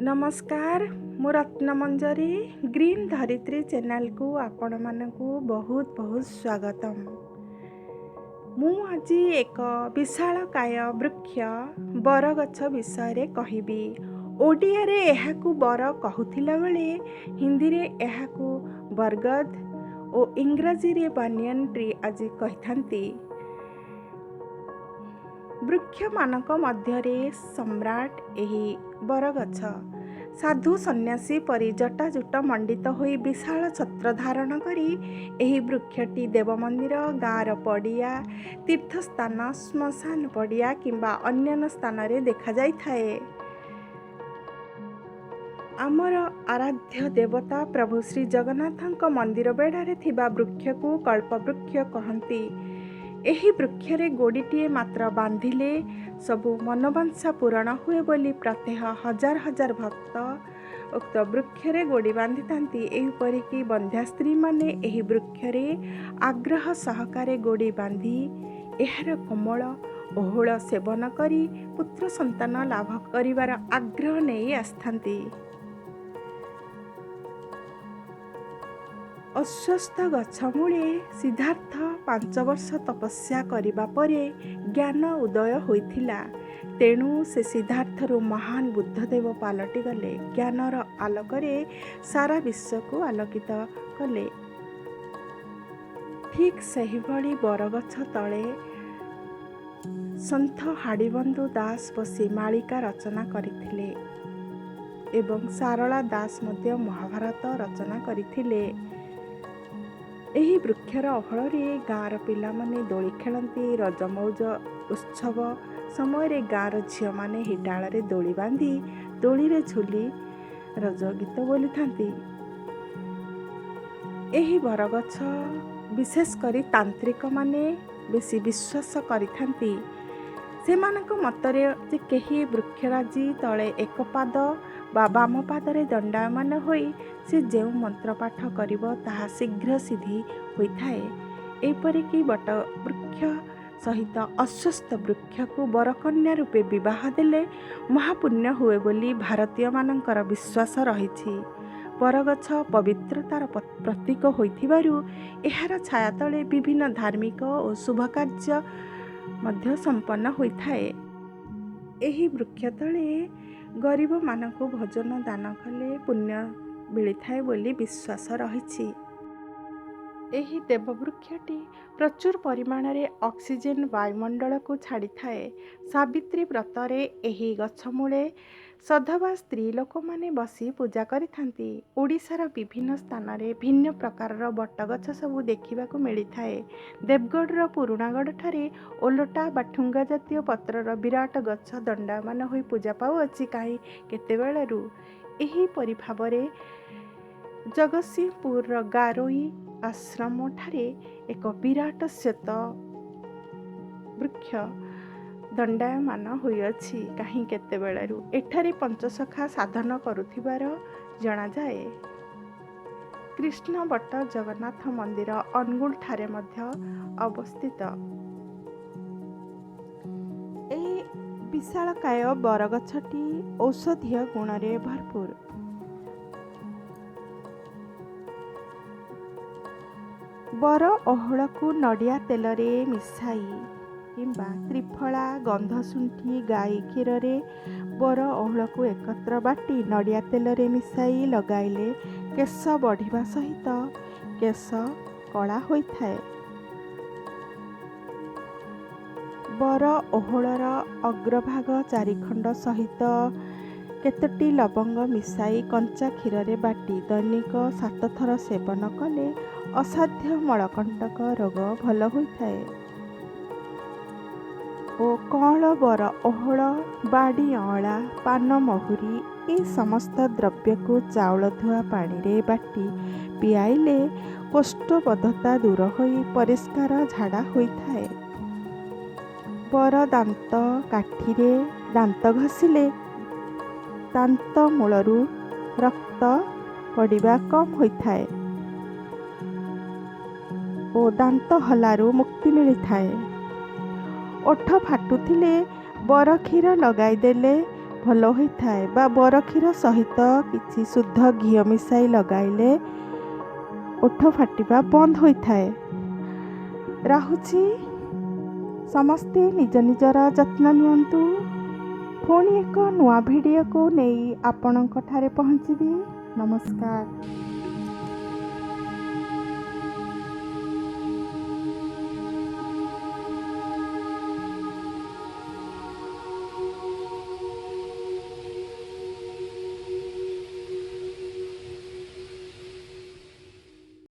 नमस्कार, मु रत्नमंजरी ग्रीन धरित्री चैनल को आपण मानकु बहुत बहुत स्वागतम। मु आज एक विशालकाय वृक्ष बरगछ विषय रे कहिबी। ओडिया रे एहाकु बर कहूथिला बेले हिंदी रे एहाकु बरगद और इंग्रजी रे बानियन ट्री आज कहिथांती। वृक्ष मानक मध्यरे सम्राट एही बरगछ साधु सन्यासी परि जटाजुट मंडित होई विशाल छत्र धारण करी एही वृक्षटी देव मंदिर, गाँर पड़िया, तीर्थस्थान, श्मशान पड़िया किंबा अन्य स्थान रे देखा जाई थाए। आमर आराध्य देवता प्रभु श्री जगन्नाथଙ୍କ मंदिर बेढ़ारे थिबा वृक्ष को कल्पवृक्ष कहंती। एही वृक्षरे गोड़ीटीए मात्र बांधिले सबु मनोवांछा पूरण हुए बोली प्रत्यह हजार हजार भक्त उक्त वृक्षरे गोड़ी बांधि थांती। एहिपरि कि बंध्या स्त्री माने एही वृक्षरे आग्रह सहकारे गोड़ी बांधि एहार कोमल ओहळ सेवन करी पुत्र संतान लाभ करिवार आग्रह नहीं आस्थांती। अस्वस्थ गछ मूले सिद्धार्थ 5 वर्ष तपस्या करिबा परे ज्ञान उदय होइथिला। तेणु से सिद्धार्थरु महान बुद्धदेव पालटि गले। ज्ञानर आलोकरे सारा विश्व को आलोकित कले। ठीक सही भली बरगछ तले संत हाड़ीबंधु दास बसी मालिका रचना करथिले एवं सारला दास मध्य महाभारत रचना करथिले। एही वृक्षर अहଳରେ गाँर पिलामाने दोली खेलती। रज मौज उत्सव समय गाँर झील माने ही डाଳରେ दोली बांधि दोली रे झुली रज गीत बोली थांती। एही बरगछ विशेष करी तांत्रिक माने बेसी विश्वास करिथांती। सेमानक मतरे जे केही वृक्षराजी तले एक पाद बा बाम पादरे दंडायमान होई से जेउ मंत्र पाठ करिबो ताहा शीघ्र सिद्धि होइथाए। एपरि कि बट वृक्ष सहित अस्वस्थ वृक्ष को बरकन्या रूपे विवाह देले महापुण्य हुए बोली भारतीय मानकर विश्वास रहिछि। बरगछ पवित्रतार प्रतीक होइथिबारु एहार छाया तले विभिन्न धार्मिक और शुभ कार्य मध्य संपन्न होइथाए। एही वृक्ष तले गरीब मानकु भोजन दान कले पुण्य मिलिथाए बोली विश्वास रहिछि। एही देववृक्षटी प्रचुर परिमाण रे ऑक्सीजन वायुमंडल को छाड़ी थाए। सावित्री व्रतरे एही गछ मूले सधवा स्त्री लोक माने बसी पूजा करिथांती। ओडिशार विभिन्न स्थान रे भिन्न प्रकारर बटगछ सबु देखिबाकु मिलिथाए। देवगढ़र पुरुणागढ़ ठारे ओलटा बा ठुंगा जातीय पत्रर विराट गछ दंडायमान होई पूजा पाउअछि। काई केतेबेळरू एही परि भाबरे जगतसिंहपुर गारोई आश्रम ठारे एक विराट श्वेत वृक्ष दंडायमान होइअछि। काहीं केतेबेळरू एठारे पंचसखा साधन करुथिबार जणा जाए। कृष्ण बट जगन्नाथ मंदिर अनुगुल ठारे मध्य अवस्थित। एही विशालकाय बरगछटी औषधीय गुण रे भरपूर। बर ओहळ को नडिया तेल रे मिसाई किंबा त्रिफला गंधशुंठी गाई क्षीर रे बर ओहळ को एकत्र बाटी नडिया तेल रे मिसाई लगाइले केश बढ़िबा सहित केश कला होइथाए। बर ओहळर अग्रभाग चारिखंड सहित केतोटी लवंग मिसाई कंचा क्षीर रे बाटी दैनिक 7 थर सेवन कले असाध्य मलकंटक रोग भल होइथाए। ओ कळ बर ओहळ बाड़ी अँला पान महुरी ए समस्त द्रव्य को चाउल धुआ पानी रे बाटी पियाइले कोष्ठबद्धता दूर होई परिष्कार झाड़ा होइथाए। बर दांत काठीरे दांत घसिले दांत मूलरू रक्त पड़िबा कम होइथाए ओ दांत हलारू मुक्ति मिलिथाए। ଓଠ ଫାଟୁଥିଲେ ବରକ୍ଷୀର ଲଗାଇଦେଲେ ଭଲ ହୋଇଥାଏ ବା ବରକ୍ଷୀର ସହିତ କିଛି ଶୁଦ୍ଧ ଘିଅ ମିଶାଇ ଲଗାଇଲେ ଓଠ ଫାଟିବା ବନ୍ଦ ହୋଇଥାଏ। ରହୁଛି। ସମସ୍ତେ ନିଜ ନିଜର ଯତ୍ନ ନିଅନ୍ତୁ। ପୁଣି ଏକ ନୂଆ ଭିଡ଼ିଓକୁ ନେଇ ଆପଣଙ୍କ ଠାରେ ପହଞ୍ଚିବି। ନମସ୍କାର।